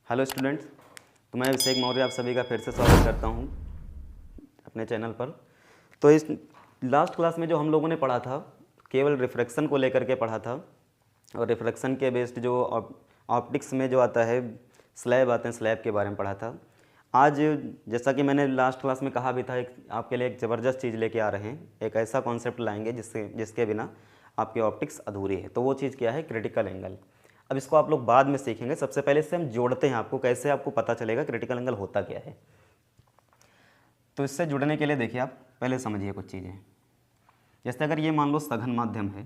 Hello students, तो मैं अभिषेक मौर्य आप सभी का फिर से स्वागत करता हूं अपने चैनल पर। तो इस लास्ट क्लास में जो हम लोगों ने पढ़ा था केवल रिफ्रैक्शन को लेकर के पढ़ा था, और रिफ्रैक्शन के बेस्ड जो ऑप्टिक्स में जो आता है स्लैब आते हैं, स्लैब के बारे में पढ़ा था। आज जैसा कि मैंने लास्ट क्लास में कहा भी था, आपके लिए एक ज़बरदस्त चीज़ लेके आ रहे हैं, एक ऐसा कॉन्सेप्ट लाएंगे जिसके बिना आपकी ऑप्टिक्स अधूरी है। तो वो चीज़ क्या है? Critical angle. अब इसको आप लोग बाद में सीखेंगे, सबसे पहले इससे हम जोड़ते हैं आपको, कैसे आपको पता चलेगा क्रिटिकल एंगल होता क्या है। तो इससे जुड़ने के लिए देखिए, आप पहले समझिए कुछ चीज़ें। जैसे अगर ये मान लो सघन माध्यम है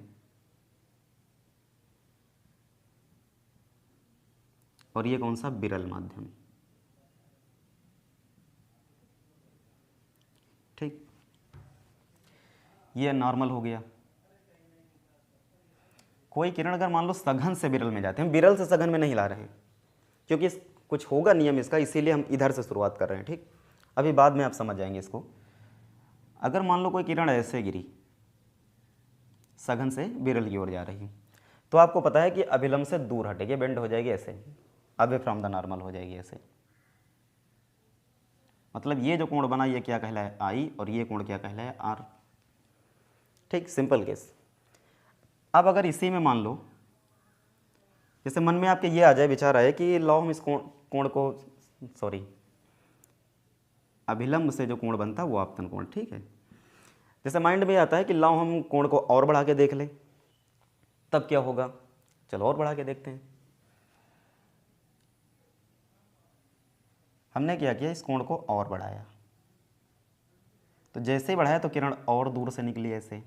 और ये कौन सा? विरल माध्यम। ठीक, ये नॉर्मल हो गया। कोई किरण अगर मान लो सघन से विरल में जाते हैं, विरल से सघन में नहीं ला रहे हैं क्योंकि कुछ होगा नियम इसका, इसीलिए हम इधर से शुरुआत कर रहे हैं। ठीक, अभी बाद में आप समझ जाएंगे इसको। अगर मान लो कोई किरण ऐसे गिरी, सघन से विरल की ओर जा रही, तो आपको पता है कि अभिलंब से दूर हटेगी, बेंड हो जाएगी ऐसे, अवे फ्रॉम द नॉर्मल हो जाएगी ऐसे। मतलब ये जो कोण बना ये क्या कहलाए? आई, और ये कोण क्या कहलाए? आर। ठीक, सिंपल केस। अब अगर इसी में मान लो, जैसे मन में आपके ये आ जाए, विचार आए कि लाओ हम इस कोण को, सॉरी, अभिलंब से जो कोण बनता है वो आपतन कोण। ठीक है, जैसे माइंड में आता है कि लाओ हम कोण को और बढ़ा के देख लें, तब क्या होगा? चलो और बढ़ा के देखते हैं। हमने क्या किया? इस कोण को और बढ़ाया, तो जैसे ही बढ़ाया तो किरण और दूर से निकली ऐसे।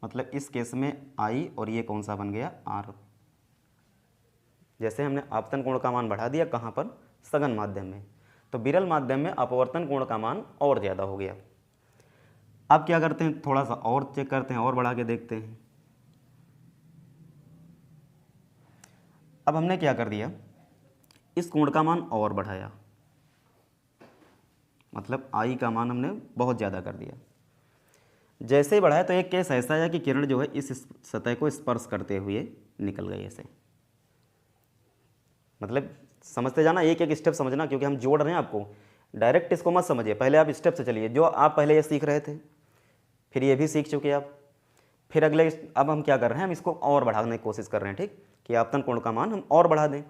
मतलब इस केस में आई और ये कौन सा बन गया? आर। जैसे हमने आपतन कोण का मान बढ़ा दिया, कहाँ पर? सघन माध्यम में। तो विरल माध्यम में अपवर्तन कोण का मान और ज़्यादा हो गया। अब क्या करते हैं? थोड़ा सा और चेक करते हैं, और बढ़ा के देखते हैं। अब हमने क्या कर दिया? इस कोण का मान और बढ़ाया, मतलब आई का मान हमने बहुत ज़्यादा कर दिया। जैसे ही बढ़ाया तो एक केस ऐसा आया कि किरण जो है इस सतह को स्पर्श करते हुए निकल गई ऐसे। मतलब समझते जाना, एक एक स्टेप समझना, क्योंकि हम जोड़ रहे हैं आपको। डायरेक्ट इसको मत समझिए, पहले आप स्टेप से चलिए। जो आप पहले ये सीख रहे थे, फिर ये भी सीख चुके आप, फिर अगले अब हम क्या कर रहे हैं? हम इसको और बढ़ाने की कोशिश कर रहे हैं। ठीक, कि आपतन कोण का मान हम और बढ़ा दें।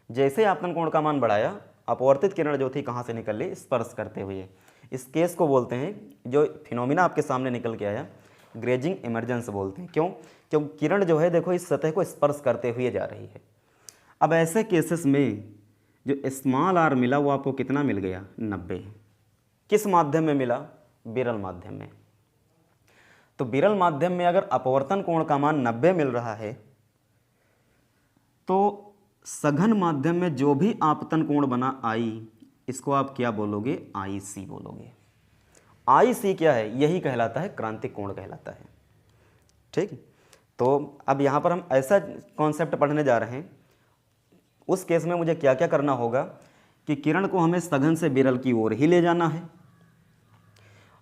जैसे आपतन कोण का मान बढ़ाया, अपवर्तित किरण जो थी कहाँ से निकल ली? स्पर्श करते हुए। इस केस को बोलते हैं, जो फिनोमिना आपके सामने निकल के आया, ग्रेजिंग इमर्जेंस बोलते हैं। क्यों? क्योंकि किरण जो है देखो इस सतह को स्पर्श करते हुए जा रही है। अब ऐसे केसेस में जो स्मॉल आर मिला वो आपको कितना मिल गया? 90। किस माध्यम में मिला? विरल माध्यम में। तो विरल माध्यम में अगर अपवर्तन कोण का मान 90 मिल रहा है, तो सघन माध्यम में जो भी आपतन कोण बना आई, इसको आप क्या बोलोगे? आई सी बोलोगे। आई सी क्या है? यही कहलाता है क्रांतिक कोण कहलाता है। ठीक, तो अब यहाँ पर हम ऐसा कॉन्सेप्ट पढ़ने जा रहे हैं। उस केस में मुझे क्या क्या करना होगा कि किरण को हमें सघन से विरल की ओर ही ले जाना है,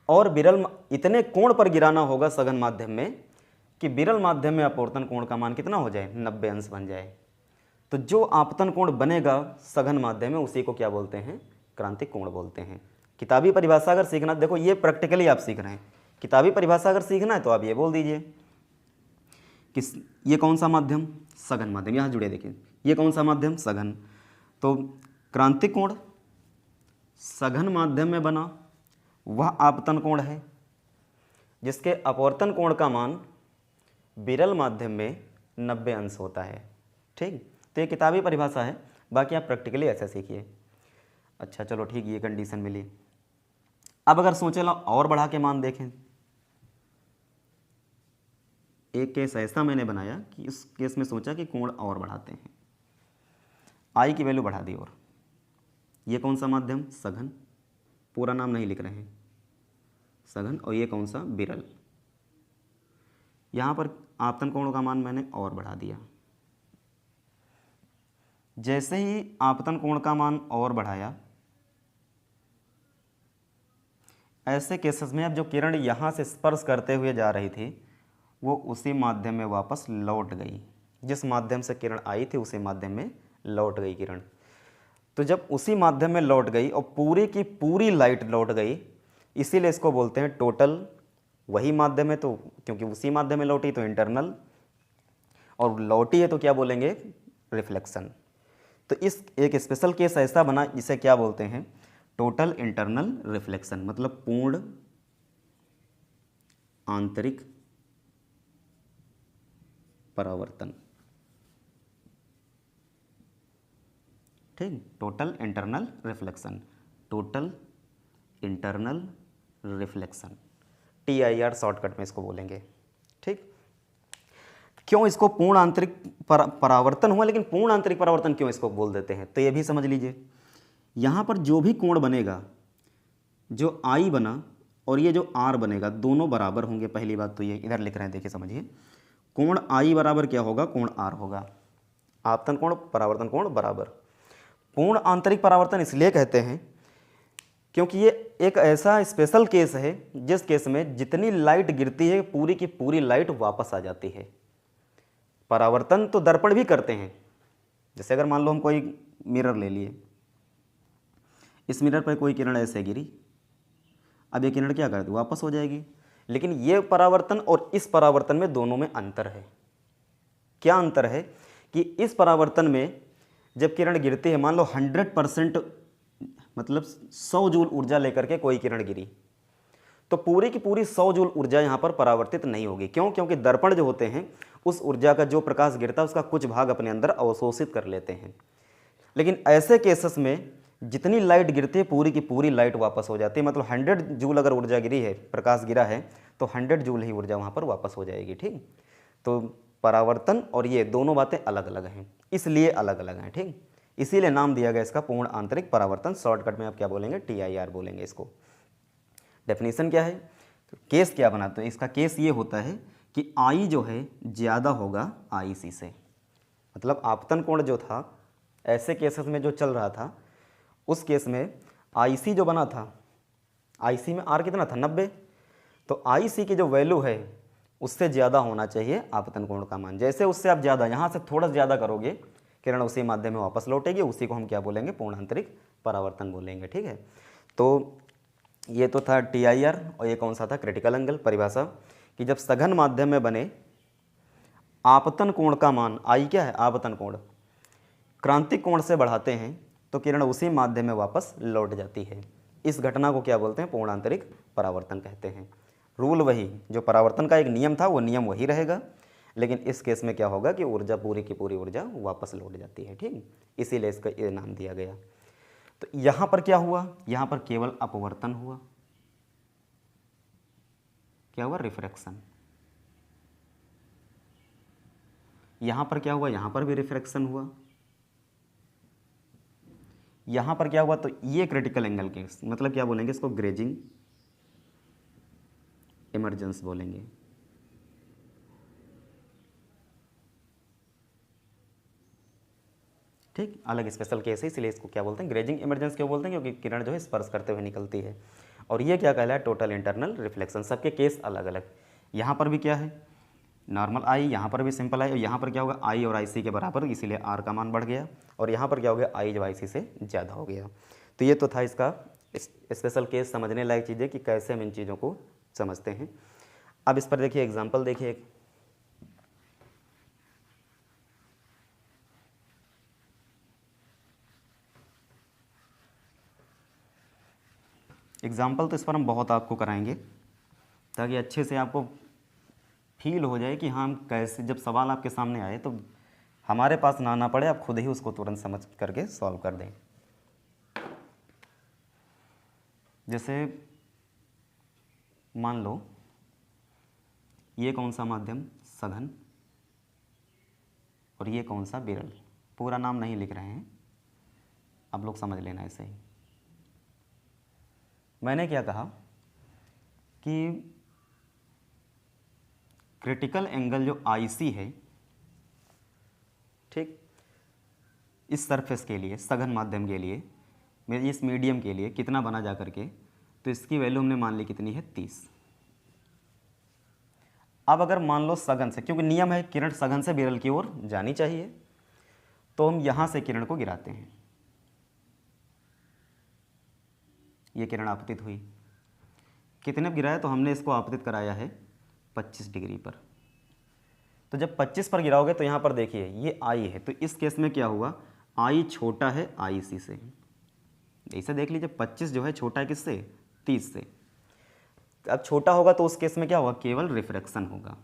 और विरल इतने कोण पर गिराना होगा सघन माध्यम में कि विरल माध्यम में अपवर्तन कोण का मान कितना हो जाए? 90 अंश बन जाए। तो जो आपतन कोण बनेगा सघन माध्यम में, उसी को क्या बोलते हैं? क्रांतिक कोण बोलते हैं। किताबी परिभाषा अगर सीखना, देखो ये प्रैक्टिकली आप सीख रहे हैं। किताबी परिभाषा अगर सीखना है तो आप ये बोल दीजिए कि ये कौन सा माध्यम? सघन माध्यम। यहाँ जुड़े देखिए, ये कौन सा माध्यम? सघन। तो क्रांतिक कोण सघन माध्यम में बना, वह आपतन कोण है जिसके अपवर्तन कोण का मान विरल माध्यम में 90 अंश होता है। ठीक, तो ये किताबी परिभाषा है, बाकी आप प्रैक्टिकली ऐसे सीखिए। अच्छा चलो ठीक, ये कंडीशन मिली। अब अगर सोचे लो और बढ़ा के मान देखें, एक केस ऐसा मैंने बनाया कि इस केस में सोचा कि कोण और बढ़ाते हैं, आई की वैल्यू बढ़ा दी। और ये कौन सा माध्यम? सघन। पूरा नाम नहीं लिख रहे हैं, सघन। और ये कौन सा? विरल। यहाँ पर आपतन कोण का मान मैंने और बढ़ा दिया। जैसे ही आपतन कोण का मान और बढ़ाया, ऐसे केसेस में अब जो किरण यहाँ से स्पर्श करते हुए जा रही थी वो उसी माध्यम में वापस लौट गई। जिस माध्यम से किरण आई थी उसी माध्यम में लौट गई किरण। तो जब उसी माध्यम में लौट गई और पूरी की पूरी लाइट लौट गई, इसीलिए इसको बोलते हैं टोटल। वही माध्यम है तो क्योंकि उसी माध्यम में लौटी तो इंटरनल, और लौटी है तो क्या बोलेंगे, रिफ्लेक्शन। तो इस एक स्पेशल केस ऐसा बना जिसे क्या बोलते हैं, टोटल इंटरनल रिफ्लेक्शन, मतलब पूर्ण आंतरिक परावर्तन। ठीक, total internal reflection, total internal reflection, TIR shortcut में इसको बोलेंगे। ठीक, क्यों इसको पूर्ण आंतरिक परावर्तन हुआ, लेकिन पूर्ण आंतरिक परावर्तन क्यों इसको बोल देते हैं, तो ये भी समझ लीजिए। यहाँ पर जो भी कोण बनेगा, जो I बना और ये जो R बनेगा, दोनों बराबर होंगे। पहली बात तो ये इधर लिख रहे हैं, देखिए समझिए, कोण I बराबर क्या होगा, कोण R होगा। आपतन कोण परावर्तन कोण बराबर। पूर्ण आंतरिक परावर्तन इसलिए कहते हैं क्योंकि ये एक ऐसा स्पेशल केस है जिस केस में जितनी लाइट गिरती है पूरी की पूरी लाइट वापस आ जाती है। परावर्तन तो दर्पण भी करते हैं। जैसे अगर मान लो हम कोई मिरर ले लिए, इस मिरर पर कोई किरण ऐसे गिरी, अब ये किरण क्या करती, वापस हो जाएगी। लेकिन ये परावर्तन और इस परावर्तन में दोनों में अंतर है। क्या अंतर है कि इस परावर्तन में जब किरण गिरती है, मान लो 100% मतलब 100 जूल ऊर्जा लेकर के कोई किरण गिरी, तो पूरी की पूरी 100 जूल ऊर्जा यहाँ पर परावर्तित नहीं होगी। क्यों? क्योंकि दर्पण जो होते हैं उस ऊर्जा का जो प्रकाश गिरता है उसका कुछ भाग अपने अंदर अवशोषित कर लेते हैं। लेकिन ऐसे केसेस में जितनी लाइट गिरती है पूरी की पूरी लाइट वापस हो जाती है। मतलब 100 जूल अगर ऊर्जा गिरी है, प्रकाश गिरा है, तो 100 जूल ही ऊर्जा वहाँ पर वापस हो जाएगी। ठीक, तो परावर्तन और ये दोनों बातें अलग अलग हैं, इसलिए अलग अलग हैं। ठीक, इसीलिए नाम दिया गया इसका पूर्ण आंतरिक परावर्तन। शॉर्टकट में आप क्या बोलेंगे, TIR बोलेंगे इसको। डेफिनेशन क्या है, तो केस क्या बना, तो इसका केस ये होता है कि I जो है ज़्यादा होगा IC से। मतलब आपतन कोण जो था ऐसे केसेस में जो चल रहा था, उस केस में IC जो बना था, IC में R कितना था, 90। तो IC की जो वैल्यू है उससे ज़्यादा होना चाहिए आपतन कोण का मान। जैसे उससे आप ज़्यादा, यहाँ से थोड़ा ज़्यादा करोगे, किरण उसी माध्यम में वापस लौटेगी, उसी को हम क्या बोलेंगे, पूर्ण आंतरिक परावर्तन बोलेंगे। ठीक है, तो ये तो था TIR, और ये कौन सा था, क्रिटिकल एंगल। परिभाषा कि जब सघन माध्यम में बने आपतन कोण का मान, I क्या है, आपतन कोण, क्रांतिक कोण से बढ़ाते हैं तो किरण उसी माध्यम में वापस लौट जाती है। इस घटना को क्या बोलते हैं, पूर्ण आंतरिक परावर्तन कहते हैं। रूल वही, जो परावर्तन का एक नियम था वो नियम वही रहेगा, लेकिन इस केस में क्या होगा कि ऊर्जा पूरी की पूरी ऊर्जा वापस लौट जाती है। ठीक, इसीलिए इसका ये नाम दिया गया। तो यहाँ पर क्या हुआ, यहाँ पर केवल अपवर्तन हुआ। क्या हुआ, रिफ्रैक्शन। यहाँ पर क्या हुआ, यहाँ पर भी रिफ्रैक्शन हुआ। यहाँ पर क्या हुआ, तो ये क्रिटिकल एंगल केस, मतलब क्या बोलेंगे इसको, ग्रेजिंग इमर्जेंस बोलेंगे। ठीक, अलग स्पेशल केस है, इसलिए इसको क्या बोलते हैं, ग्रेजिंग इमरजेंस क्यों बोलते हैं, क्योंकि किरण जो है स्पर्श करते हुए निकलती है। और ये क्या कहलाया, टोटल इंटरनल रिफ्लेक्शन। सबके केस अलग अलग। यहाँ पर भी क्या है, नॉर्मल I, यहाँ पर भी सिंपल I, और यहाँ पर क्या होगा, I और IC के बराबर, इसीलिए R का मान बढ़ गया, और यहाँ पर क्या हो गया, I जब IC से ज़्यादा हो गया। तो ये तो था इसका स्पेशल केस। समझने लायक चीज़ें कि कैसे हम इन चीज़ों को समझते हैं। अब इस पर देखिए एग्जाम्पल देखिए। एग्जाम्पल तो इस पर हम बहुत आपको कराएंगे ताकि अच्छे से आपको फील हो जाए कि हाँ हम कैसे, जब सवाल आपके सामने आए तो हमारे पास ना आना पड़े, आप खुद ही उसको तुरंत समझ करके सॉल्व कर दें। जैसे मान लो ये कौन सा माध्यम, सघन, और ये कौन सा, विरल। पूरा नाम नहीं लिख रहे हैं, आप लोग समझ लेना ऐसे ही। मैंने क्या कहा कि क्रिटिकल एंगल जो IC है, ठीक, इस सरफेस के लिए, सघन माध्यम के लिए, इस मीडियम के लिए कितना बना जा करके, तो इसकी वैल्यू हमने मान ली कितनी है, 30। अब अगर मान लो सघन से, क्योंकि नियम है किरण सघन से विरल की ओर जानी चाहिए, तो हम यहाँ से किरण को गिराते हैं। ये किरण आपतित हुई, कितने पर गिराया, तो हमने इसको आपतित कराया है 25 डिग्री पर। तो जब 25 पर गिराओगे तो यहाँ पर देखिए ये आई है, तो इस केस में क्या हुआ, आई छोटा है आई सी से। इसे देख लीजिए 25 जो है छोटा है किससे, 30 से। अब छोटा होगा तो उस केस में क्या होगा, केवल रिफ्रैक्शन होगा।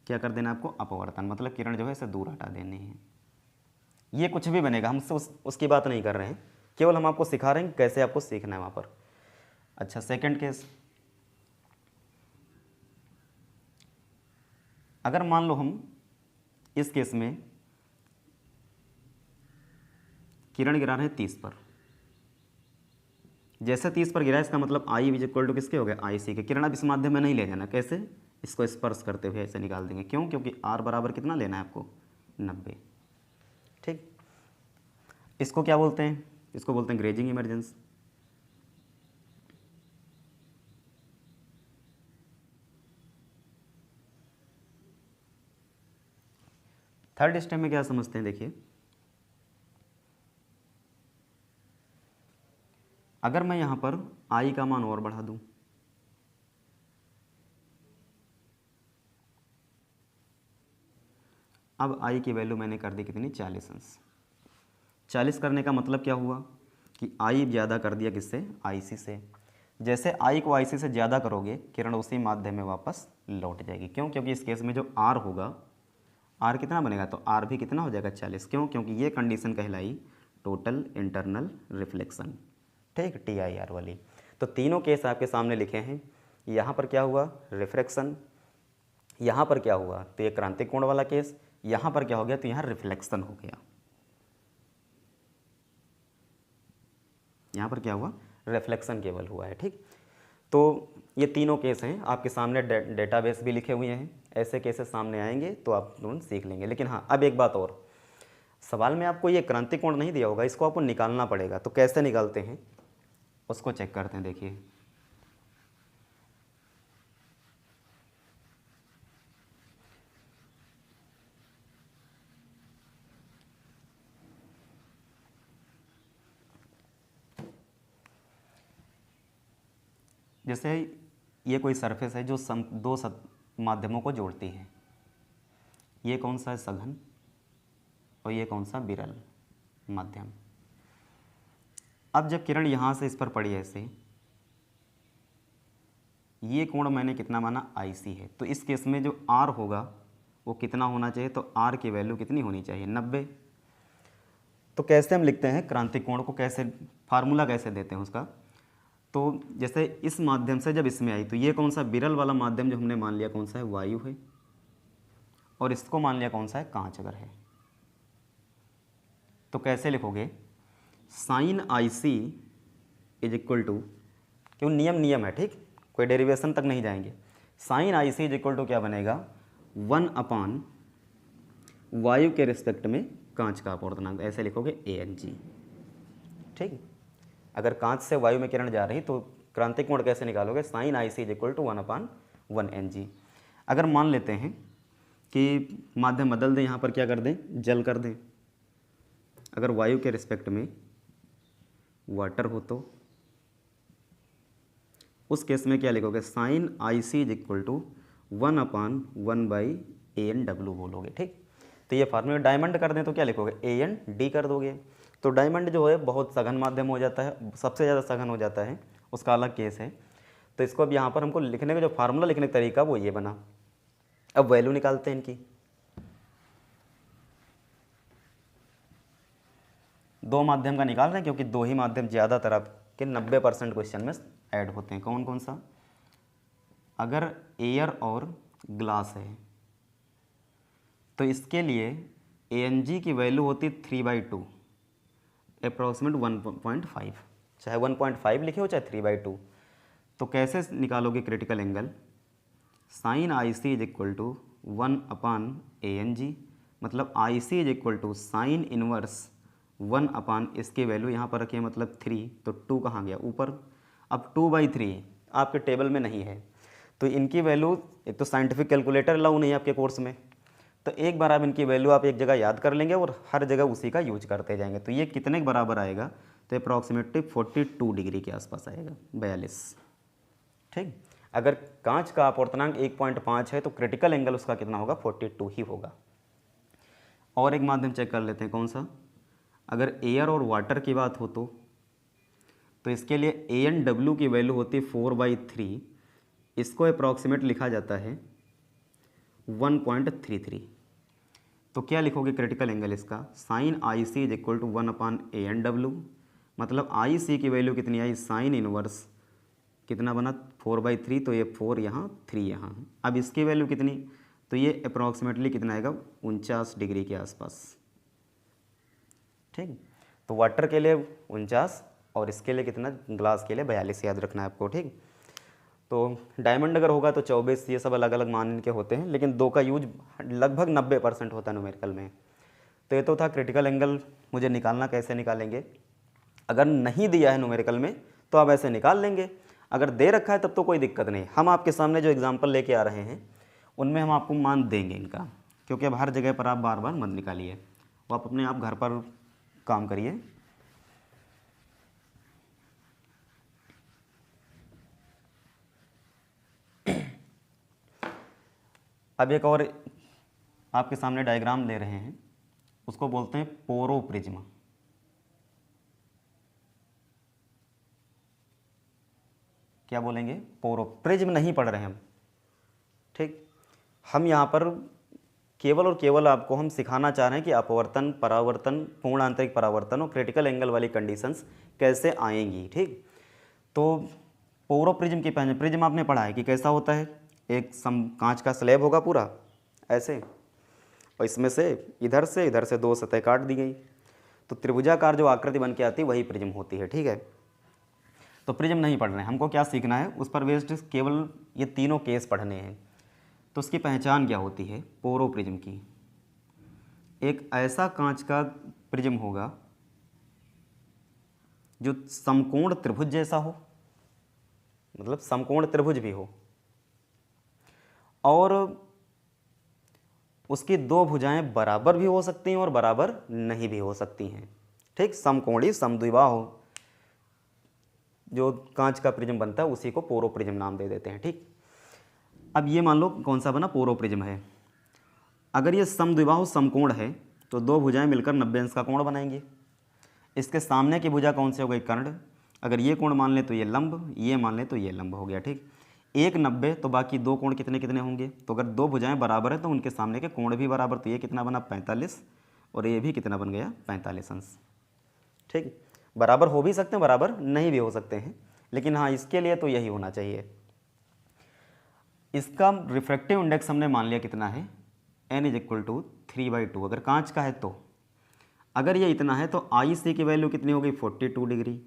क्या कर देना आपको, अपवर्तन, मतलब किरण जो है इसे दूर हटा देनी है। ये कुछ भी बनेगा, हमसे उसकी बात नहीं कर रहे हैं, केवल हम आपको सिखा रहे हैं कैसे आपको सीखना है वहाँ पर। अच्छा, सेकंड केस, अगर मान लो हम इस केस में किरण गिरा रहे हैं 30 पर, जैसे 30 पर गिरा इसका मतलब आई इज इक्वल टू किसके हो गए, आई सी के। किरण अब इस माध्यम में नहीं ले जाना, कैसे, इसको स्पर्श करते हुए ऐसे निकाल देंगे। क्यों, क्योंकि आर बराबर कितना लेना है आपको, 90। ठीक, इसको क्या बोलते हैं, इसको बोलते हैं ग्रेजिंग इमरजेंस। थर्ड स्टेप में क्या समझते हैं, देखिए अगर मैं यहां पर आई का मान और बढ़ा दूं, अब आई की वैल्यू मैंने कर दी कितनी, 40 अंश। 40 करने का मतलब क्या हुआ कि आई ज़्यादा कर दिया किससे, आई सी से। जैसे आई को आई सी से ज़्यादा करोगे किरण उसी माध्यम में वापस लौट जाएगी। क्यों, क्योंकि इस केस में जो आर होगा, आर कितना बनेगा, तो आर भी कितना हो जाएगा, 40। क्यों, क्योंकि ये कंडीशन कहलाई टोटल इंटरनल रिफ्लेक्शन। ठीक, टी आई आर वाली। तो तीनों केस आपके सामने लिखे हैं। यहाँ पर क्या हुआ, रिफ्रैक्शन, यहाँ पर क्या हुआ, तो ये क्रांतिक कोण वाला केस, यहाँ पर क्या हो गया, तो यहाँ रिफ्लेक्शन हो गया। यहाँ पर क्या हुआ, रिफ्लेक्शन केवल हुआ है। ठीक, तो ये तीनों केस हैं आपके सामने, डेटाबेस भी लिखे हुए हैं। ऐसे केसेस सामने आएंगे तो आप तुरंत सीख लेंगे। लेकिन हाँ, अब एक बात और, सवाल में आपको ये क्रांतिक कोण नहीं दिया होगा, इसको आपको निकालना पड़ेगा। तो कैसे निकालते हैं उसको चेक करते हैं। देखिए जैसे ये कोई सरफेस है जो दो माध्यमों को जोड़ती है। ये कौन सा है, सघन, और ये कौन सा, विरल माध्यम। अब जब किरण यहाँ से इस पर पड़ी ऐसे, ये कोण मैंने कितना माना, आई सी है। तो इस केस में जो आर होगा वो कितना होना चाहिए, तो आर की वैल्यू कितनी होनी चाहिए, 90। तो कैसे हम लिखते हैं क्रांतिक कोण को, कैसे फार्मूला कैसे देते हैं उसका, तो जैसे इस माध्यम से जब इसमें आई तो ये कौन सा, विरल वाला माध्यम जो हमने मान लिया कौन सा है, वायु है, और इसको मान लिया कौन सा है, कांच अगर है। तो कैसे लिखोगे, sine I C is equal to, क्यों, नियम है, ठीक, कोई डेरिवेशन तक नहीं जाएंगे। Sine I C is equal to क्या बनेगा, 1/, वायु के रिस्पेक्ट में कांच का अपवर्तनांक, ऐसे लिखोगे ANG। ठीक, अगर कांच से वायु में किरण जा रही तो क्रांतिक कोण कैसे निकालोगे, sine I C is equal to 1/1 NG। अगर मान लेते हैं कि माध्यम बदल दें, यहाँ पर क्या कर दें, जल कर दें, अगर वायु के रिस्पेक्ट में वाटर हो तो उस केस में क्या लिखोगे, sine I C is equal to 1/1/ANW बोलोगे। ठीक, तो ये फार्मूला डायमंड कर दें तो क्या लिखोगे, AND कर दोगे। तो डायमंड जो है बहुत सघन माध्यम हो जाता है, सबसे ज़्यादा सघन हो जाता है, उसका अलग केस है। तो इसको अब यहाँ पर हमको लिखने का जो फार्मूला लिखने का तरीका वो ये बना। अब वैल्यू निकालते हैं इनकी। दो माध्यम का निकाल रहे हैं क्योंकि दो ही माध्यम ज़्यादातर आपके 90% क्वेश्चन में ऐड होते हैं। कौन कौन सा, अगर एयर और ग्लास है तो इसके लिए ANG की वैल्यू होती है 3/2, अप्रॉक्सीमेट 1.5, चाहे 1.5 लिखे हो चाहे 3/2। तो कैसे निकालोगे critical angle, sine I C is equal to 1/ANG, मतलब I C is equal to sine inverse 1/ इसकी वैल्यू यहाँ पर रखिए, मतलब 3, तो 2 कहाँ गया ऊपर। अब 2/3 आपके टेबल में नहीं है, तो इनकी वैल्यू, एक तो साइंटिफिक कैलकुलेटर अलाउ नहीं है आपके कोर्स में, तो एक बार आप इनकी वैल्यू आप एक जगह याद कर लेंगे और हर जगह उसी का यूज करते जाएंगे। तो ये कितने के बराबर आएगा, तो अप्रॉक्सीमेटली 42 डिग्री के आसपास आएगा, 42। ठीक, अगर कांच का अपवर्तनांक 1.5 है तो क्रिटिकल एंगल उसका कितना होगा, 42 ही होगा। और एक माध्यम चेक कर लेते हैं, कौन सा, अगर एयर और वाटर की बात हो तो इसके लिए ANW की वैल्यू होती है 4/3, इसको अप्रॉक्सीमेट लिखा जाता है 1.33। तो क्या लिखोगे क्रिटिकल एंगल इसका, sine IC is equal to 1/ANW, मतलब IC की वैल्यू कितनी आई, साइन इनवर्स कितना बना 4/3, तो ये 4 यहाँ 3 यहाँ। अब इसकी वैल्यू कितनी, तो ये अप्रॉक्सीमेटली कितना आएगा, 49 डिग्री के आसपास। ठीक, तो वाटर के लिए 49 और इसके लिए कितना, ग्लास के लिए 42 याद रखना है आपको। ठीक, तो डायमंड अगर होगा तो 24, ये सब अलग अलग मान इनके होते हैं, लेकिन दो का यूज लगभग 90% होता है न्यूमेरिकल में। तो ये तो था क्रिटिकल एंगल, मुझे निकालना कैसे निकालेंगे। अगर नहीं दिया है न्यूमेरिकल में तो आप ऐसे निकाल लेंगे, अगर दे रखा है तब तो कोई दिक्कत नहीं। हम आपके सामने जो एग्जाम्पल लेके आ रहे हैं उनमें हम आपको मान देंगे इनका, क्योंकि अब हर जगह पर आप बार बार मत निकालिए, वो आप अपने आप घर पर काम करिए। अब एक और आपके सामने डायग्राम ले रहे हैं, उसको बोलते हैं पोरो प्रिज्म। क्या बोलेंगे, पोरो प्रिज्म नहीं पढ़ रहे हैं हम। ठीक, हम यहाँ पर केवल और केवल आपको हम सिखाना चाह रहे हैं कि अपवर्तन, परावर्तन, पूर्ण आंतरिक परावर्तन और क्रिटिकल एंगल वाली कंडीशंस कैसे आएंगी। ठीक, तो पोरो प्रिज्म की पहचान, प्रिज्म आपने पढ़ा है कि कैसा होता है, एक कांच का स्लैब होगा पूरा ऐसे, और इसमें से इधर से दो सतह काट दी गई, तो त्रिभुजाकार जो आकृति बन के आती है वही प्रिज्म होती है। ठीक है, तो प्रिज्म नहीं पढ़ रहे हैं, हमको क्या सीखना है, उस पर बेस्ड केवल ये तीनों केस पढ़ने हैं। तो उसकी पहचान क्या होती है पोरो प्रिज्म की, एक ऐसा कांच का प्रिज्म होगा जो समकोण त्रिभुज जैसा हो, मतलब समकोण त्रिभुज भी हो, और उसकी दो भुजाएं बराबर भी हो सकती हैं और बराबर नहीं भी हो सकती हैं। ठीक, समकोणी समद्विबाह हो, जो कांच का प्रिज्म बनता है उसी को पोरो प्रिज्म नाम दे देते हैं। ठीक, अब ये मान लो कौन सा बना, पोरो प्रिज्म है। अगर ये समद्विबाह समकोण है तो दो भुजाएं मिलकर 90 अंश का कोण बनाएंगे। इसके सामने की भुजा कौन सी हो गई, कर्ण। अगर ये कोण मान ले तो ये लंब, ये मान ले तो ये लंब हो गया। ठीक, एक 90 तो बाकी दो कोण कितने कितने होंगे, तो अगर दो भुजाएं बराबर है तो उनके सामने के कोण भी बराबर, तो ये कितना बना 45 और ये भी कितना बन गया 45 अंश। ठीक, बराबर हो भी सकते हैं, बराबर नहीं भी हो सकते हैं, लेकिन हाँ इसके लिए तो यही होना चाहिए। इसका रिफ्रैक्टिव इंडेक्स हमने मान लिया कितना है, n इज इक्वल टू 3/2 अगर कांच का है तो। अगर ये इतना है तो IC की वैल्यू कितनी हो गई, 42 डिग्री।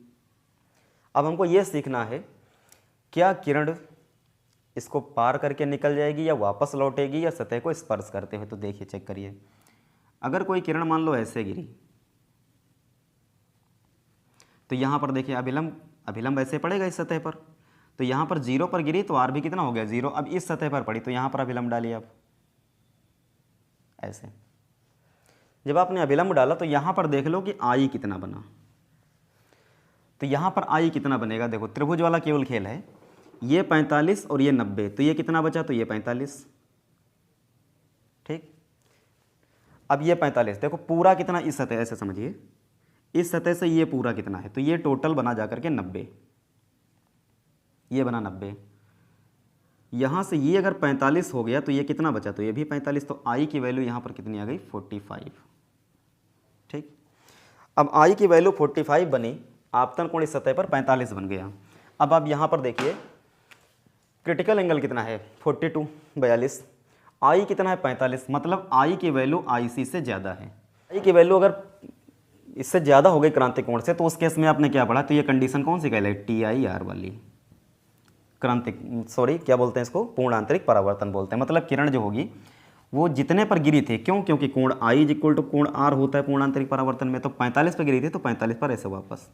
अब हमको ये सीखना है क्या किरण इसको पार करके निकल जाएगी या वापस लौटेगी या सतह को स्पर्श करते हुए। तो देखिए चेक करिए, अगर कोई किरण मान लो ऐसे गिरी तो यहाँ पर देखिए अभिलंब ऐसे पड़ेगा इस सतह पर, तो यहाँ पर 0 पर गिरी तो R भी कितना हो गया 0। अब इस सतह पर पड़ी तो यहाँ पर अभिलंब डालिए आप ऐसे। जब आपने अभिलंब डाला तो यहाँ पर देख लो कि I कितना बना, तो यहाँ पर I कितना बनेगा, देखो त्रिभुज वाला केवल खेल है, ये 45 और ये 90, तो ये कितना बचा, तो ये 45। ठीक, अब ये 45 देखो पूरा कितना इस सतह, ऐसे समझिए इस सतह से ये पूरा कितना है, तो ये टोटल बना जाकर के 90, ये बना 90। यहाँ से ये अगर 45 हो गया तो ये कितना बचा, तो ये भी 45, तो I की वैल्यू यहाँ पर कितनी आ गई 45। ठीक, अब I की वैल्यू 45 बनी, आपतन कोण इस सतह पर 45 बन गया। अब आप यहाँ पर देखिए क्रिटिकल एंगल कितना है 42 42, I कितना है 45, मतलब I की वैल्यू IC से ज़्यादा है। I की वैल्यू अगर इससे ज़्यादा हो गई क्रांतिक कोण से तो उस केस में आपने क्या पढ़ा, तो ये कंडीशन कौन सी कहलाई, TIR वाली, क्रांतिक क्या बोलते हैं इसको, पूर्ण आंतरिक परावर्तन बोलते हैं। मतलब किरण जो होगी वो जितने पर गिरी थी, क्यों, क्योंकि कोण I इज इक्वल टू कोण R होता है पूर्ण आंतरिक परावर्तन में, तो 45 पर गिरी थी तो 45 पर ऐसे वापस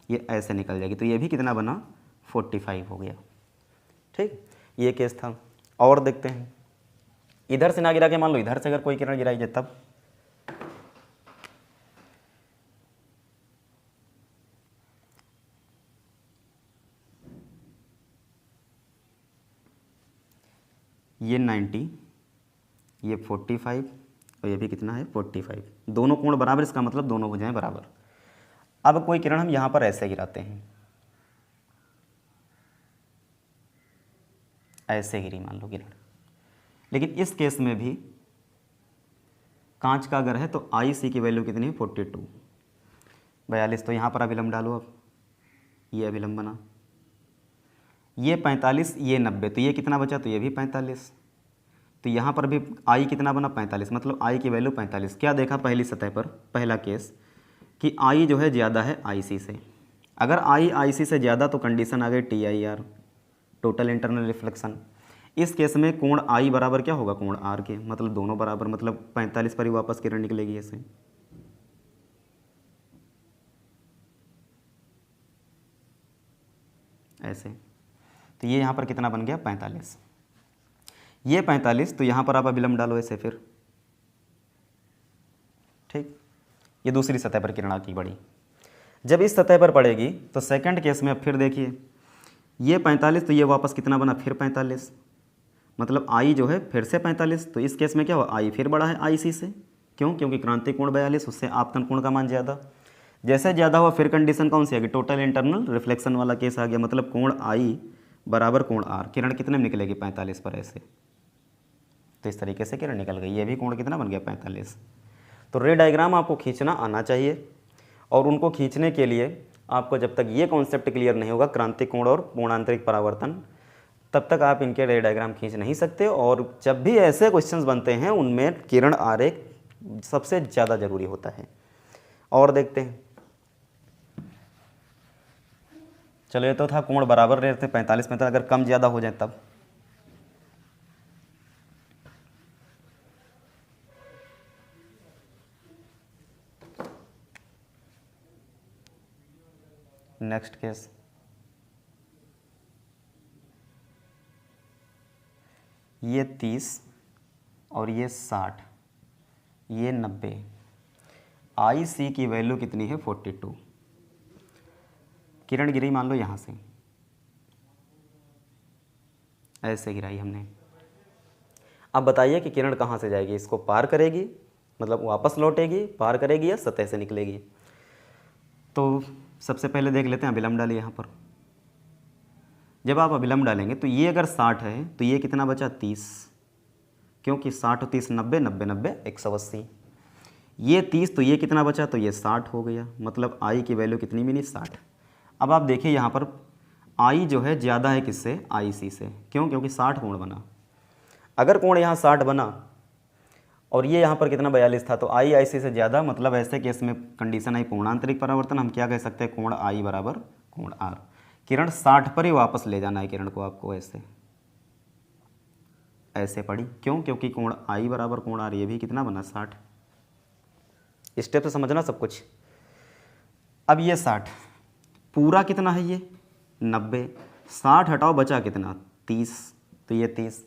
ये ऐसे निकल जाएगी, तो ये भी कितना बना 45 हो गया। ठीक, ये केस था। और देखते हैं इधर से ना गिरा के मान लो इधर से अगर कोई किरण गिराई जाए तब, ये 90, ये 45 और ये भी कितना है 45, दोनों कोण बराबर, इसका मतलब दोनों भुजाएं बराबर। अब कोई किरण हम यहाँ पर ऐसे गिराते हैं, ऐसे गिरी मान लो किरण, लेकिन इस केस में भी कांच का अगर है तो आई सी की वैल्यू कितनी है 42, 42। तो यहाँ पर अभिलंब डालो, अब ये अभिलंब बना, ये 45, ये 90, तो ये कितना बचा, तो ये भी 45। तो यहाँ पर भी आई कितना बना 45, मतलब आई की वैल्यू 45। क्या देखा पहली सतह पर, पहला केस कि आई जो है ज़्यादा है आई सी से। अगर आई आई सी से ज़्यादा तो कंडीशन आ गई T I R, total internal reflection. इस केस में कोण आई बराबर क्या होगा, कोण आर के, मतलब दोनों बराबर, मतलब 45 पर ही वापस किरण निकलेगी ऐसे। ऐसे तो ये यहाँ पर कितना बन गया 45, ये 45, तो यहाँ पर आप अभिलंब डालो ऐसे फिर, ठीक। ये दूसरी सतह पर किरण की बढ़ी, जब इस सतह पर पड़ेगी तो सेकंड केस में अब फिर देखिए, ये 45, तो ये वापस कितना बना फिर 45, मतलब आई जो है फिर से 45। तो इस केस में क्या हुआ, आई फिर बड़ा है आई सी से, क्यों, क्योंकि क्रांतिक कोण 42, उससे आपतन कोण का मान ज़्यादा। जैसे ज़्यादा हुआ फिर कंडीशन कौन सी आ गई, टोटल इंटरनल रिफ्लेक्शन वाला केस आ गया, मतलब कोण आई बराबर कोण आर। किरण कितने में निकलेगी 45 पर ऐसे, तो इस तरीके से किरण निकल गई, ये भी कोण कितना बन गया 45। तो रे डायग्राम आपको खींचना आना चाहिए, और उनको खींचने के लिए आपको जब तक ये कॉन्सेप्ट क्लियर नहीं होगा क्रांतिक कोण और पूर्णांतरिक परावर्तन, तब तक आप इनके रे डायग्राम खींच नहीं सकते। और जब भी ऐसे क्वेश्चंस बनते हैं उनमें किरण आरेख सबसे ज़्यादा जरूरी होता है। और देखते हैं, चलो ये तो था कोण बराबर रहते 45 में, तो अगर कम ज़्यादा हो जाए तब, नेक्स्ट केस, ये 30 और ये 60, ये 90, आई सी की वैल्यू कितनी है 42। किरण गिरी मान लो यहाँ से, ऐसे गिराई हमने। अब बताइए कि किरण कहाँ से जाएगी, इसको पार करेगी, मतलब वापस लौटेगी, पार करेगी, या सतह से निकलेगी। तो सबसे पहले देख लेते हैं, अभिलंब डालिए यहाँ पर। जब आप अभिलंब डालेंगे तो ये अगर 60 है तो ये कितना बचा 30, क्योंकि 60 और 30 90, 90 90 180। ये 30, तो ये कितना बचा, तो ये 60 हो गया, मतलब आई की वैल्यू कितनी मिली 60। अब आप देखिए यहाँ पर आई जो है ज़्यादा है किससे, आई सी से, क्यों, क्योंकि 60 कोण बना। अगर कोण यहाँ 60 बना और ये यहाँ पर कितना 42 था, तो आई आई सी से ज़्यादा, मतलब ऐसे केस में कंडीशन आई पूर्णांतरिक परावर्तन। हम क्या कह सकते हैं, कोण आई बराबर कोण आर। किरण 60 पर ही वापस ले जाना है किरण को आपको, ऐसे ऐसे पड़ी, क्यों, क्योंकि कोण आई बराबर कोण आर, ये भी कितना बना 60। स्टेप से समझना सब कुछ। अब ये 60 पूरा कितना है, ये 90, 60 हटाओ बचा कितना 30, तो ये 30,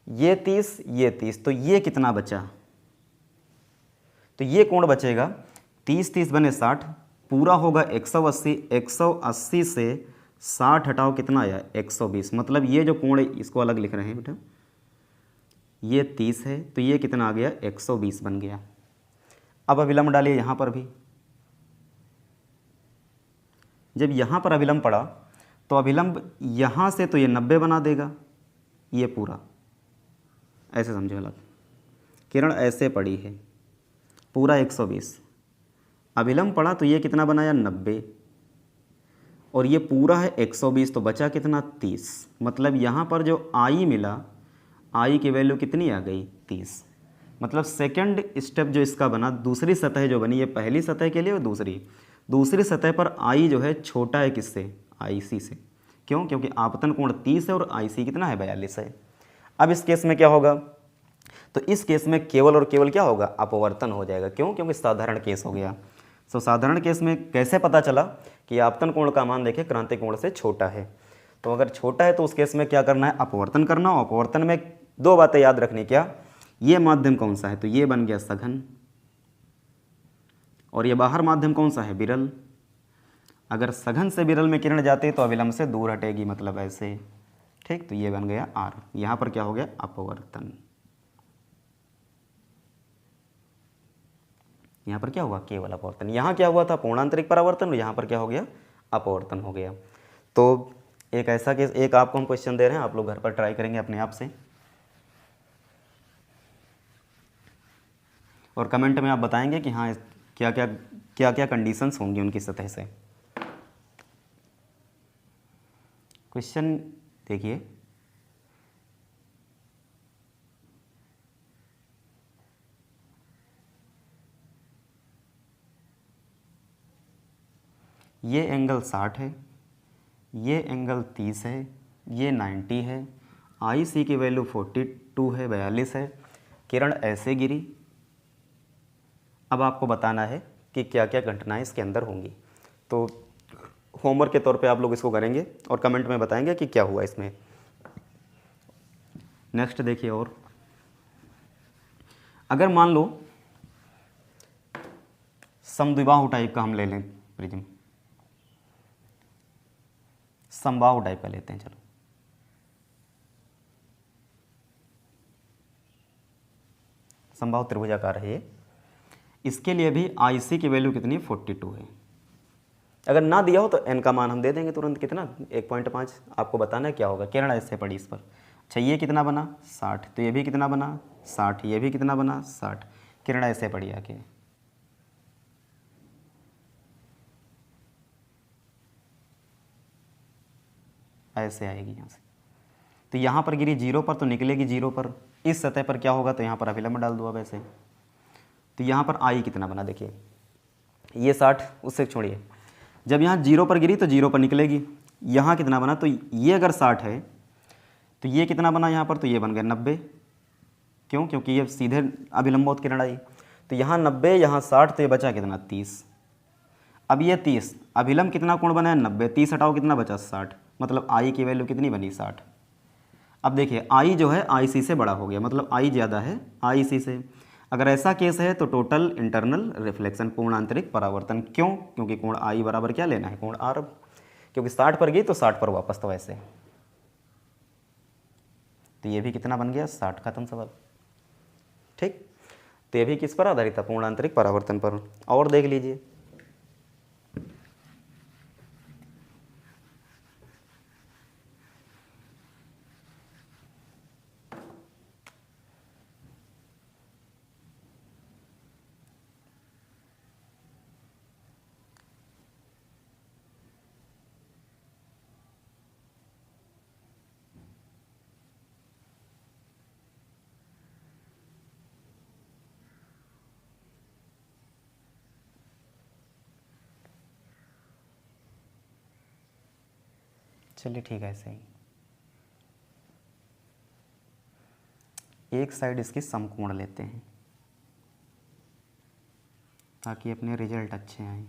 ये 30, ये 30, तो ये कितना बचा, तो ये कोण बचेगा 30 30 बने 60, पूरा होगा 180, 180 से 60 हटाओ कितना आया 120, मतलब ये जो कोण है इसको अलग लिख रहे हैं बेटा, ये 30 है तो ये कितना आ गया 120 बन गया। अब अभिलंब डालिए यहाँ पर भी, जब यहाँ पर अभिलंब पड़ा तो अभिलंब यहाँ से तो ये 90 बना देगा, ये पूरा ऐसे समझो अलग। किरण ऐसे पड़ी है पूरा 120, अभिलंब पड़ा तो ये कितना बनाया 90, और ये पूरा है 120, तो बचा कितना 30, मतलब यहाँ पर जो आई मिला, आई की वैल्यू कितनी आ गई 30। मतलब सेकंड स्टेप जो इसका बना, दूसरी सतह जो बनी, ये पहली सतह के लिए और दूसरी सतह पर आई जो है छोटा है किससे, आई सी से, क्यों, क्योंकि आपतन कोण 30 है और आई सी कितना है 42 है। अब इस केस में क्या होगा, तो इस केस में केवल और केवल क्या होगा, अपवर्तन हो जाएगा, क्यों, क्योंकि साधारण केस हो गया। तो साधारण केस में कैसे पता चला कि आपतन कोण का मान देखें क्रांतिक कोण से छोटा है, तो अगर छोटा है तो उस केस में क्या करना है, अपवर्तन करना, और अपवर्तन में दो बातें याद रखनी, क्या, ये माध्यम कौन सा है, तो ये बन गया सघन, और ये बाहर माध्यम कौन सा है, विरल। अगर सघन से विरल में किरण जाती है तो अविलंब से दूर हटेगी, मतलब ऐसे, ठीक। तो ये बन गया आर, यहाँ पर क्या हो गया, अपवर्तन। यहाँ पर क्या हुआ, केवल अपवर्तन। यहाँ क्या हुआ था, पूर्णांतरिक परावर्तन, और यहाँ पर क्या हो गया, अपवर्तन हो गया। तो एक ऐसा केस, एक आपको हम क्वेश्चन दे रहे हैं, आप लोग घर पर ट्राई करेंगे अपने आप से, और कमेंट में आप बताएंगे कि हाँ क्या क्या कंडीशंस होंगी उनकी सतह से। क्वेश्चन देखिए, ये एंगल 60 है, ये एंगल 30 है, ये 90 है, आई सी की वैल्यू 42 है, 42 है, किरण ऐसे गिरी। अब आपको बताना है कि क्या क्या घटनाएं इसके अंदर होंगी। तो होमवर्क के तौर पे आप लोग इसको करेंगे और कमेंट में बताएंगे कि क्या हुआ इसमें। नेक्स्ट देखिए, और अगर मान लो समद्विबाहु टाइप का हम ले लें प्रिज्म, समबाहु टाइप का लेते हैं, चलो समबाहु त्रिभुजाकार है ये। इसके लिए भी आई सी की वैल्यू कितनी, 42 है। अगर ना दिया हो तो एन का मान हम दे देंगे तुरंत, कितना, 1.5। आपको बताना है क्या होगा, किरण ऐसे पड़ी इस पर। अच्छा, ये कितना बना, 60, तो ये भी कितना बना, 60, ये भी कितना बना, 60, किरण ऐसे पड़ी आके, ऐसे आएगी यहाँ से। तो यहाँ पर गिरी 0 पर तो निकलेगी 0 पर, इस सतह पर क्या होगा, तो यहाँ पर अभिलंब डाल दो अब ऐसे। तो यहाँ पर आई कितना बना, देखिए ये 60, उससे छोड़िए, जब यहाँ 0 पर गिरी तो 0 पर निकलेगी। यहाँ कितना बना, तो ये अगर 60 है तो ये कितना बना यहाँ पर, तो ये बन गया 90। क्यों, क्योंकि ये सीधे अभिलंबोत किरण आई। तो यहाँ 90, यहाँ 60, तो ये बचा कितना, 30। अब ये 30, अभिलंब कितना कोण बना है, 90, 30 हटाओ कितना बचा, 60, मतलब आई की वैल्यू कितनी बनी, 60। अब देखिए आई जो है आई सी से बड़ा हो गया, मतलब आई ज़्यादा है आई सी से। अगर ऐसा केस है तो टोटल इंटरनल रिफ्लेक्शन, पूर्ण आंतरिक परावर्तन। क्यों, क्योंकि कोण आई बराबर क्या लेना है, कोण आर, क्योंकि 60 पर गई तो 60 पर वापस, तो ऐसे। तो ये भी कितना बन गया, 60, खत्म सवाल, ठीक। तो ये भी किस पर आधारित था, पूर्ण आंतरिक परावर्तन पर। और देख लीजिए, चलिए ठीक है, ऐसे ही एक साइड इसकी समकोण लेते हैं ताकि अपने रिजल्ट अच्छे आए,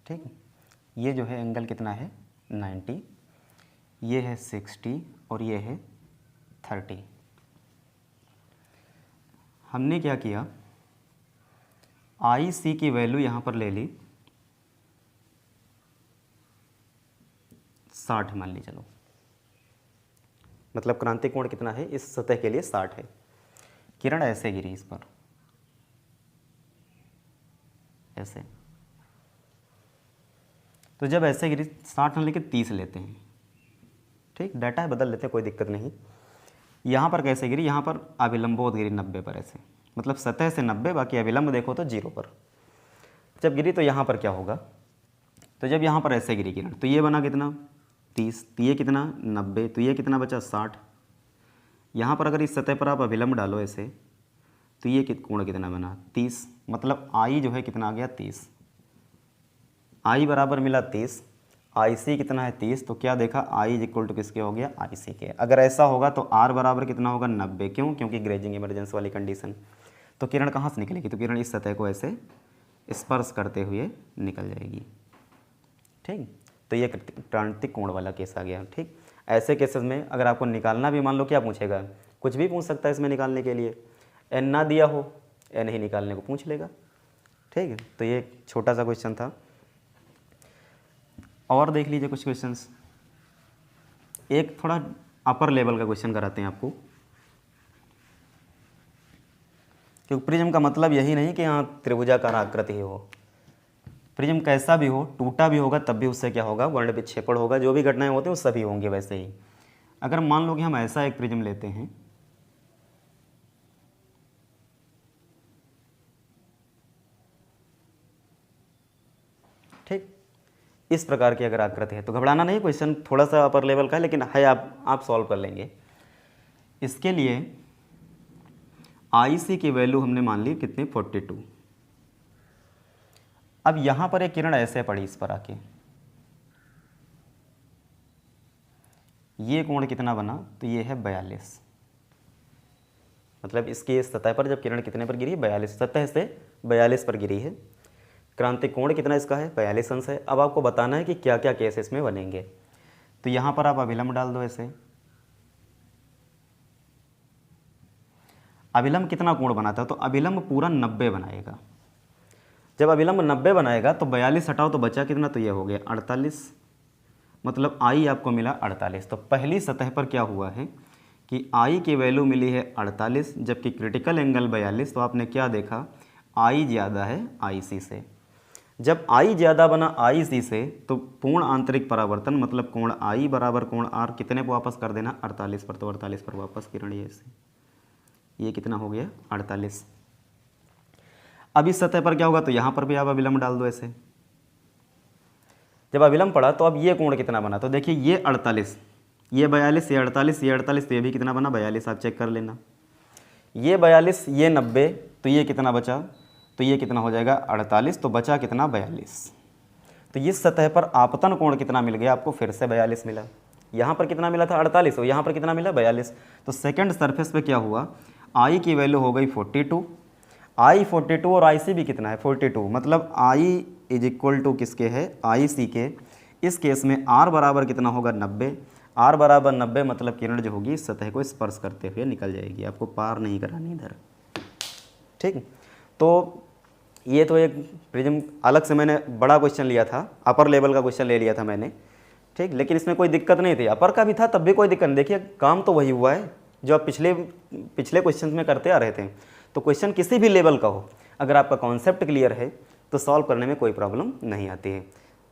ठीक। ये जो है एंगल कितना है, 90, ये है 60 और ये है 30। हमने क्या किया, आई सी की वैल्यू यहाँ पर ले ली 60 मान ली, चलो, मतलब क्रांतिक कोण कितना है इस सतह के लिए, 60 है। किरण ऐसे गिरी इस पर, ऐसे। तो जब ऐसे गिरी 60 न लेके 30 लेते हैं, ठीक, डाटा है बदल लेते हैं, कोई दिक्कत नहीं। यहाँ पर कैसे गिरी, यहाँ पर अभिलंबोत गिरी 90 पर, ऐसे, मतलब सतह से 90, बाकी अभिलंब देखो तो 0 पर। जब गिरी तो यहाँ पर क्या होगा, तो जब यहाँ पर ऐसे गिरी किरण तो ये बना कितना, 30, तो ये कितना 90, तो ये कितना बचा 60। यहाँ पर अगर इस सतह पर आप अभिलंब डालो ऐसे, तो ये कोण कितना बना, 30, मतलब आई जो है कितना आ गया, 30। आई बराबर मिला 30, आई सी कितना है 30, तो क्या देखा, आई इक्वल टू किसके हो गया, आई सी के। अगर ऐसा होगा तो आर बराबर कितना होगा, 90। क्यों, क्योंकि ग्रेजिंग इमरजेंस वाली कंडीशन। तो किरण कहाँ से निकलेगी, तो किरण इस सतह को ऐसे स्पर्श करते हुए निकल जाएगी, ठीक। तो ये क्रांतिक कोण वाला केस आ गया, ठीक। ऐसे केसेस में अगर आपको निकालना भी, मान लो क्या पूछेगा, कुछ भी पूछ सकता है इसमें निकालने के लिए, एन ना दिया हो, एन ही निकालने को पूछ लेगा। ठीक है, तो ये छोटा सा क्वेश्चन था। और देख लीजिए कुछ क्वेश्चंस। एक थोड़ा अपर लेवल का क्वेश्चन कराते हैं आपको, क्योंकि प्रिज्म का मतलब यही नहीं कि यहाँ त्रिभुजाकार आकृति ही हो। प्रिज्म कैसा भी हो, टूटा भी होगा तब भी उससे क्या होगा, वर्ण विक्षेपण होगा। जो भी घटनाएं होती हैं वो सभी होंगे वैसे ही। अगर मान लो कि हम ऐसा एक प्रिज्म लेते हैं, ठीक, इस प्रकार की अगर आकृति है तो घबराना नहीं, क्वेश्चन थोड़ा सा अपर लेवल का है लेकिन है, आप सॉल्व कर लेंगे। इसके लिए IC की वैल्यू हमने मान ली कितने, 42। अब यहां पर एक किरण ऐसे पड़ी इस पर आके, ये कोण कितना बना, तो ये है 42। मतलब इसकी सतह पर जब किरण कितने पर गिरी, 42, सतह से 42 पर गिरी है। क्रांतिक कोण कितना इसका है, 42 अंश है। अब आपको बताना है कि क्या क्या केस इसमें बनेंगे। तो यहाँ पर आप अभिलंब डाल दो ऐसे। अभिलंब कितना कोण बनाता है, तो अभिलंब पूरा 90 बनाएगा। जब अभिलंब 90 बनाएगा तो 42 हटाओ तो बचा कितना, तो ये हो गया 48। मतलब I आपको मिला 48। तो पहली सतह पर क्या हुआ है कि I की वैल्यू मिली है 48, जबकि क्रिटिकल एंगल 42। तो आपने क्या देखा, I ज़्यादा है IC से। जब I ज़्यादा बना IC से तो पूर्ण आंतरिक परावर्तन मतलब कोण I बराबर कोण R कितने पर वापस कर देना, 48 पर। तो 48 पर वापस किरण ये कितना हो गया, 48। अब इस सतह पर क्या होगा, तो यहाँ पर भी आप अभिलंब डाल दो ऐसे। जब अभिलंब पड़ा तो अब ये कोण कितना बना, तो देखिए ये 48, ये 42, ये 48, ये 48, तो ये भी कितना बना, 42। आप चेक कर लेना, ये 42, ये 90, तो ये कितना बचा, तो ये कितना हो जाएगा 48, तो बचा कितना 42। तो इस सतह पर आपतन कोण कितना मिल गया आपको, फिर से 42 मिला। यहाँ पर कितना मिला था 48, और यहाँ पर कितना मिला 42। तो सेकंड सरफेस पे क्या हुआ, I की वैल्यू हो गई 42, I 42 और IC भी कितना है 42। मतलब I इज इक्वल टू किसके है, IC के। इस केस में R बराबर कितना होगा 90। R बराबर 90 मतलब किरण जो होगी इस सतह को स्पर्श करते हुए निकल जाएगी, आपको पार नहीं करानी इधर। ठीक, तो ये तो एक प्रिज्म अलग से मैंने बड़ा क्वेश्चन लिया था, अपर लेवल का क्वेश्चन ले लिया था मैंने। ठीक, लेकिन इसमें कोई दिक्कत नहीं थी, अपर का भी था तब भी कोई दिक्कत नहीं। देखिए काम तो वही हुआ है जो आप पिछले क्वेश्चन में करते आ रहे थे। तो क्वेश्चन किसी भी लेवल का हो, अगर आपका कॉन्सेप्ट क्लियर है तो सॉल्व करने में कोई प्रॉब्लम नहीं आती है।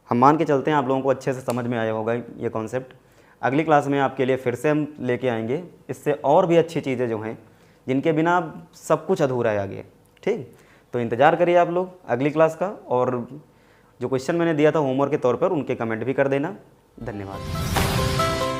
हम मान के चलते हैं आप लोगों को अच्छे से समझ में आया होगा ये कॉन्सेप्ट। अगली क्लास में आपके लिए फिर से हम लेके आएंगे इससे और भी अच्छी चीज़ें जो हैं, जिनके बिना सब कुछ अधूरा है आगे। ठीक, तो इंतज़ार करिए आप लोग अगली क्लास का, और जो क्वेश्चन मैंने दिया था होमवर्क के तौर पर उनके कमेंट भी कर देना। धन्यवाद।